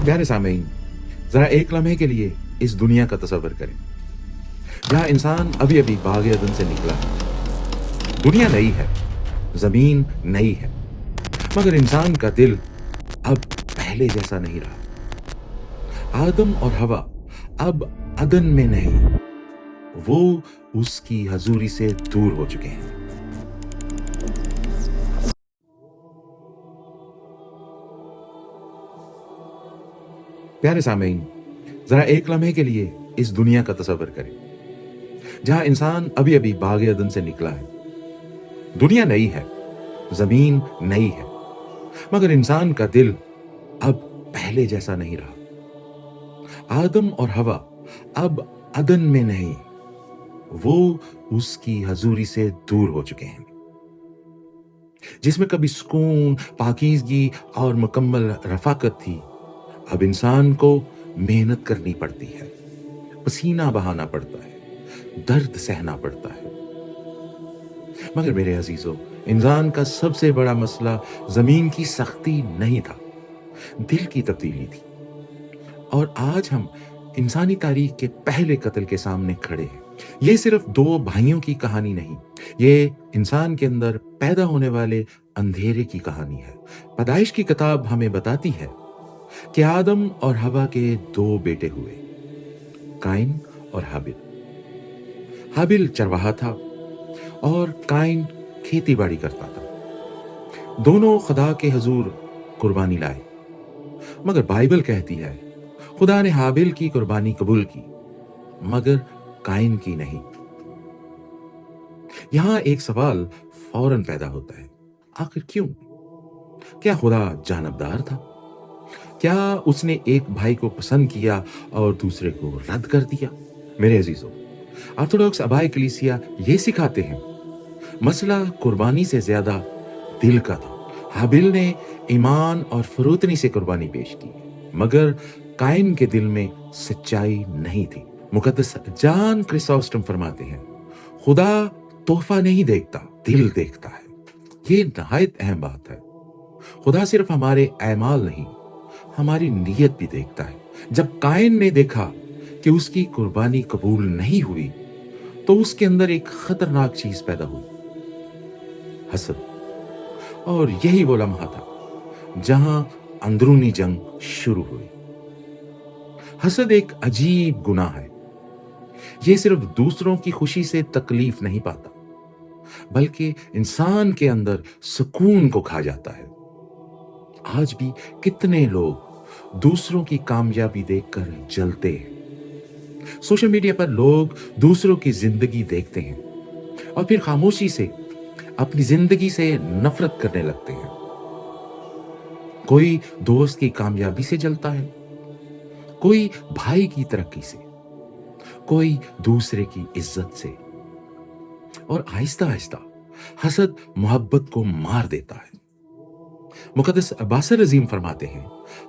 प्यारे सामीन, जरा एक लम्हे के लिए इस दुनिया का तसव्वुर करें जहां इंसान अभी अभी बाग़ अदन से निकला है। दुनिया नई है, जमीन नई है, मगर इंसान का दिल अब पहले जैसा नहीं रहा। आदम और हवा अब अदन में नहीं, वो उसकी हजूरी से दूर हो चुके हैं। प्यारे सामीन, जरा एक लम्हे के लिए इस दुनिया का तसव्वुर करें जहां इंसान अभी अभी बाग़ अदन से निकला है। दुनिया नई है, जमीन नई है, मगर इंसान का दिल अब पहले जैसा नहीं रहा। आदम और हवा अब अदन में नहीं, वो उसकी हजूरी से दूर हो चुके हैं। जिसमें कभी सुकून, पाकीज़गी और मुकम्मल रफ़ाकत थी, अब इंसान को मेहनत करनी पड़ती है, पसीना बहाना पड़ता है, दर्द सहना पड़ता है। मगर मेरे अजीजों, इंसान का सबसे बड़ा मसला जमीन की सख्ती नहीं था, दिल की तब्दीली थी। और आज हम इंसानी तारीख के पहले कत्ल के सामने खड़े हैं। ये सिर्फ दो भाइयों की कहानी नहीं, ये इंसान के अंदर पैदा होने वाले अंधेरे की कहानी है। पैदाइश की किताब हमें बताती है कि आदम और हवा के दो बेटे हुए, काइन और हाबिल। हाबिल चरवाहा था और काइन खेती बाड़ी करता था। दोनों खुदा के हुजूर कुर्बानी लाए, मगर बाइबल कहती है खुदा ने हाबिल की कुर्बानी कबूल की, मगर काइन की नहीं। यहां एक सवाल फौरन पैदा होता है, आखिर क्यों? क्या खुदा जानबदार था? क्या उसने एक भाई को पसंद किया और दूसरे को रद्द कर दिया? मेरे अजीजों, ऑर्थोडॉक्स अबाए कलीसिया ये सिखाते हैं मसला कुर्बानी से ज्यादा दिल का था। हाबिल ने ईमान और फरोतनी से कुर्बानी पेश की, मगर काइन के दिल में सच्चाई नहीं थी। मुकद्दस जॉन क्रिसोस्टम फरमाते हैं, खुदा तोहफा नहीं देखता, दिल देखता है। ये नहायत अहम बात है। खुदा सिर्फ हमारे ऐमाल नहीं, हमारी नीयत भी देखता है। जब काइन ने देखा कि उसकी कुर्बानी कबूल नहीं हुई, तो उसके अंदर एक खतरनाक चीज पैदा हुई, हसद। और यही वो लम्हा था जहां अंदरूनी जंग शुरू हुई। हसद एक अजीब गुनाह है। ये सिर्फ दूसरों की खुशी से तकलीफ नहीं पाता, बल्कि इंसान के अंदर सुकून को खा जाता है। आज भी कितने लोग दूसरों की कामयाबी देखकर जलते हैं। सोशल मीडिया पर लोग दूसरों की जिंदगी देखते हैं और फिर खामोशी से अपनी जिंदगी से नफरत करने लगते हैं। कोई दोस्त की कामयाबी से जलता है, कोई भाई की तरक्की से, कोई दूसरे की इज्जत से। और आहिस्ता आहिस्ता हसद मोहब्बत को मार देता है। मुकद्दस बासर अजीम फरमाते हैं,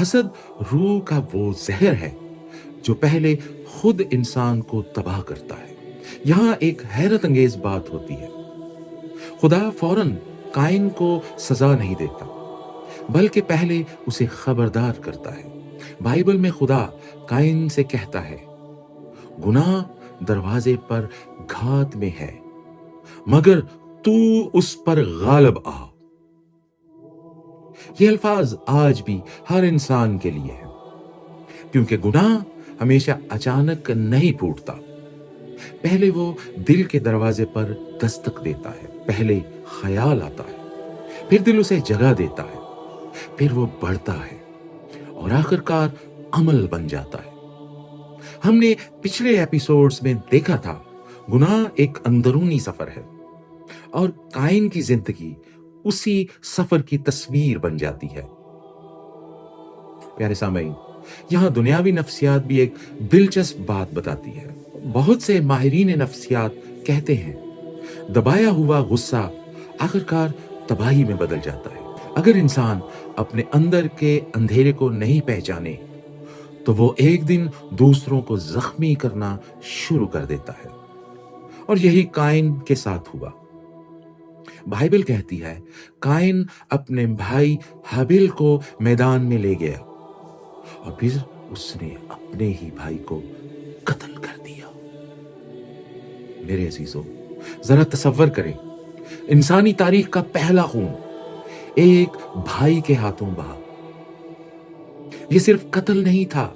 हसद रूह का वो जहर है जो पहले खुद इंसान को तबाह करता है। यहां एक हैरत अंगेज बात होती है, खुदा फौरन काइन को सजा नहीं देता, बल्कि पहले उसे खबरदार करता है। बाइबल में खुदा काइन से कहता है, गुनाह दरवाजे पर घात में है, मगर तू उस पर गालिब आ। ये अल्फाज आज भी हर इंसान के लिए है, क्योंकि गुनाह हमेशा अचानक नहीं फूटता। पहले वो दिल के दरवाजे पर दस्तक देता है। पहले ख्याल आता है, फिर दिल उसे जगह देता है, फिर वो बढ़ता है और आखिरकार अमल बन जाता है। हमने पिछले एपिसोड्स में देखा था, गुनाह एक अंदरूनी सफर है और काइन की जिंदगी उसी सफर की तस्वीर बन जाती है। प्यारे सामीन, यहां दुनियावी नफ्सियात भी एक दिलचस्प बात बताती है। बहुत से माहिरीन नफ्सियात कहते हैं, दबाया हुआ गुस्सा आखिरकार तबाही में बदल जाता है। अगर इंसान अपने अंदर के अंधेरे को नहीं पहचाने, तो वो एक दिन दूसरों को जख्मी करना शुरू कर देता है। और यही काइन के साथ हुआ। बाइबल कहती है, काइन अपने भाई हाबिल को मैदान में ले गया اور پھر اس نے اپنے ہی بھائی کو قتل کر دیا۔ میرے عزیزو، ذرا تصور کریں، انسانی تاریخ کا پہلا خون ایک بھائی کے ہاتھوں بہا۔ یہ صرف قتل نہیں تھا،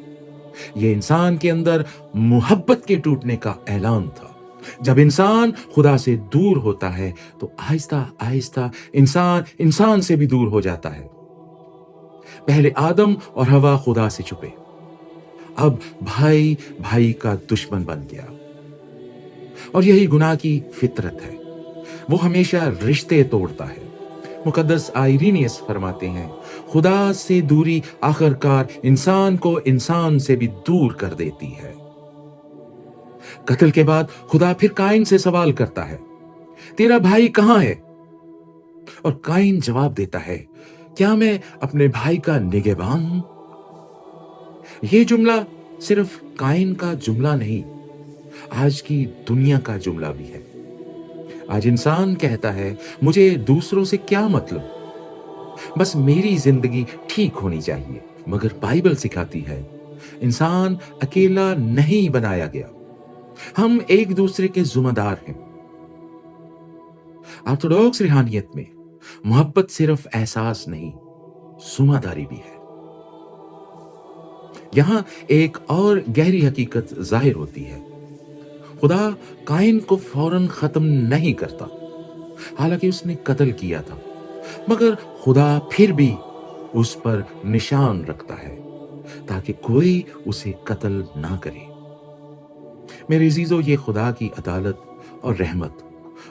یہ انسان کے اندر محبت کے ٹوٹنے کا اعلان تھا۔ جب انسان خدا سے دور ہوتا ہے تو آہستہ آہستہ انسان سے بھی دور ہو جاتا ہے۔ پہلے آدم اور حوا خدا سے چھپے، اب بھائی بھائی کا دشمن بن گیا، اور یہی گناہ کی فطرت ہے، وہ ہمیشہ رشتے توڑتا ہے۔ مقدس آئرینیس فرماتے ہیں، خدا سے دوری آخر کار انسان کو انسان سے بھی دور کر دیتی ہے۔ قتل کے بعد خدا پھر قائن سے سوال کرتا ہے، تیرا بھائی کہاں ہے؟ اور قائن جواب دیتا ہے، کیا میں اپنے بھائی کا نگہبان ہوں؟ یہ جملہ صرف قائن کا جملہ نہیں، آج کی دنیا کا جملہ بھی ہے۔ آج انسان کہتا ہے، مجھے دوسروں سے کیا مطلب، بس میری زندگی ٹھیک ہونی چاہیے۔ مگر بائبل سکھاتی ہے، انسان اکیلا نہیں بنایا گیا، ہم ایک دوسرے کے ذمہ دار ہیں۔ آرتھوڈاکس روحانیت میں محبت صرف احساس نہیں، ذمہ داری بھی ہے۔ یہاں ایک اور گہری حقیقت ظاہر ہوتی ہے، خدا قائن کو فوراً ختم نہیں کرتا، حالانکہ اس نے قتل کیا تھا، مگر خدا پھر بھی اس پر نشان رکھتا ہے تاکہ کوئی اسے قتل نہ کرے۔ میرے عزیزو، یہ خدا کی عدالت اور رحمت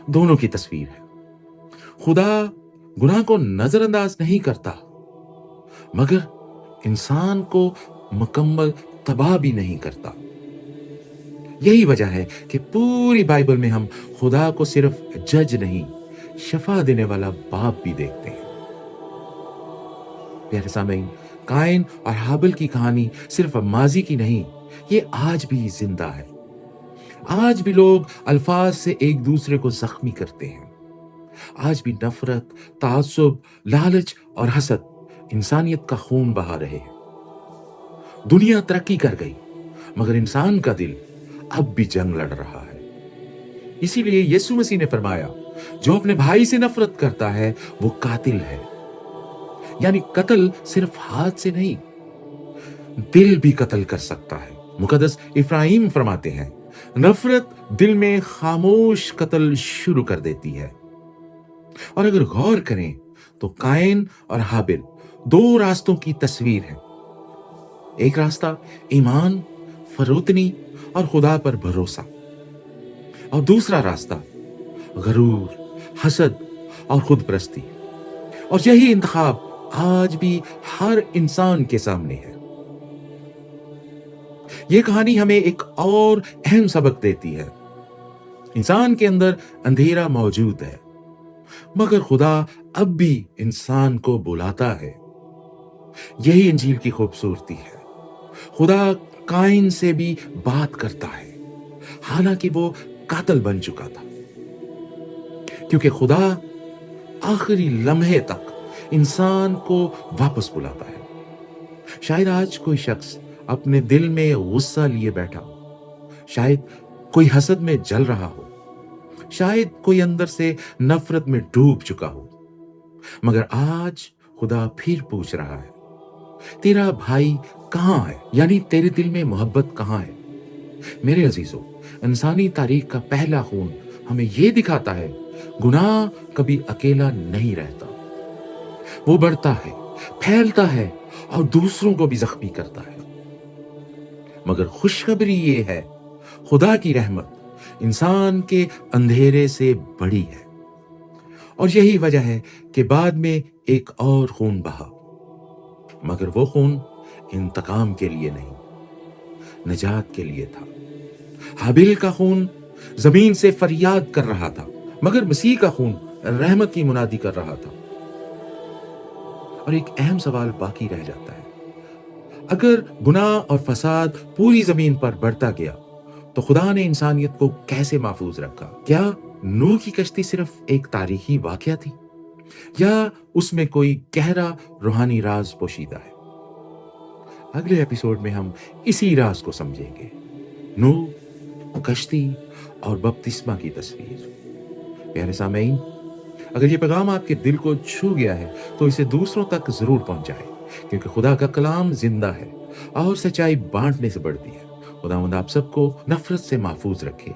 دونوں کی تصویر ہے۔ خدا گناہ کو نظر انداز نہیں کرتا، مگر انسان کو مکمل تباہ بھی نہیں کرتا۔ یہی وجہ ہے کہ پوری بائبل میں ہم خدا کو صرف جج نہیں، شفا دینے والا باپ بھی دیکھتے ہیں۔ پیارے سامعین، قائن اور حابل کی کہانی صرف ماضی کی نہیں، یہ آج بھی زندہ ہے۔ آج بھی لوگ الفاظ سے ایک دوسرے کو زخمی کرتے ہیں۔ آج بھی نفرت، تعصب، لالچ اور حسد انسانیت کا خون بہا رہے ہیں۔ دنیا ترقی کر گئی، مگر انسان کا دل اب بھی جنگ لڑ رہا ہے۔ اسی لیے یسوع مسیح نے فرمایا، جو اپنے بھائی سے نفرت کرتا ہے وہ قاتل ہے۔ یعنی قتل صرف ہاتھ سے نہیں، دل بھی قتل کر سکتا ہے۔ مقدس افراہیم فرماتے ہیں، نفرت دل میں خاموش قتل شروع کر دیتی ہے۔ اور اگر غور کریں تو قائن اور حابل دو راستوں کی تصویر ہے۔ ایک راستہ ایمان، فروتنی اور خدا پر بھروسہ، اور دوسرا راستہ غرور، حسد اور خود پرستی۔ اور یہی انتخاب آج بھی ہر انسان کے سامنے ہے۔ یہ کہانی ہمیں ایک اور اہم سبق دیتی ہے۔ انسان کے اندر اندھیرا موجود ہے، مگر خدا اب بھی انسان کو بلاتا ہے۔ یہی انجیل کی خوبصورتی ہے۔ خدا قائن سے بھی بات کرتا ہے، حالانکہ وہ قاتل بن چکا تھا، کیونکہ خدا آخری لمحے تک انسان کو واپس بلاتا ہے۔ شاید آج کوئی شخص اپنے دل میں غصہ لیے بیٹھا ہو، شاید کوئی حسد میں جل رہا ہو، شاید کوئی اندر سے نفرت میں ڈوب چکا ہو، مگر آج خدا پھر پوچھ رہا ہے، تیرا بھائی کہاں ہے؟ یعنی تیرے دل میں محبت کہاں ہے؟ میرے عزیزو، انسانی تاریخ کا پہلا خون ہمیں یہ دکھاتا ہے، گناہ کبھی اکیلا نہیں رہتا، وہ بڑھتا ہے، پھیلتا ہے اور دوسروں کو بھی زخمی کرتا ہے۔ مگر خوشخبری یہ ہے، خدا کی رحمت انسان کے اندھیرے سے بڑی ہے، اور یہی وجہ ہے کہ بعد میں ایک اور خون بہا، مگر وہ خون انتقام کے لیے نہیں، نجات کے لیے تھا۔ حابیل کا خون زمین سے فریاد کر رہا تھا، مگر مسیح کا خون رحمت کی منادی کر رہا تھا۔ اور ایک اہم سوال باقی رہ جاتا ہے، اگر گناہ اور فساد پوری زمین پر بڑھتا گیا تو خدا نے انسانیت کو کیسے محفوظ رکھا؟ کیا نوح کی کشتی صرف ایک تاریخی واقعہ تھی، یا اس میں کوئی گہرا روحانی راز پوشیدہ ہے؟ अगले एपिसोड में हम इसी राज को समझेंगे, नूह, कश्ती और बपतिस्मा की तस्वीर। प्यारे सामीन, अगर ये पैगाम आपके दिल को छू गया है तो इसे दूसरों तक जरूर पहुंचाएं, क्योंकि खुदा का कलाम जिंदा है और सच्चाई बांटने से बढ़ती है। खुदावंद आप सबको नफरत से महफूज रखे,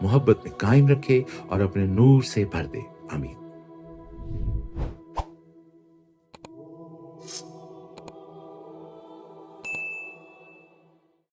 मोहब्बत में कायम रखे और अपने नूर से भर दे। आमीन।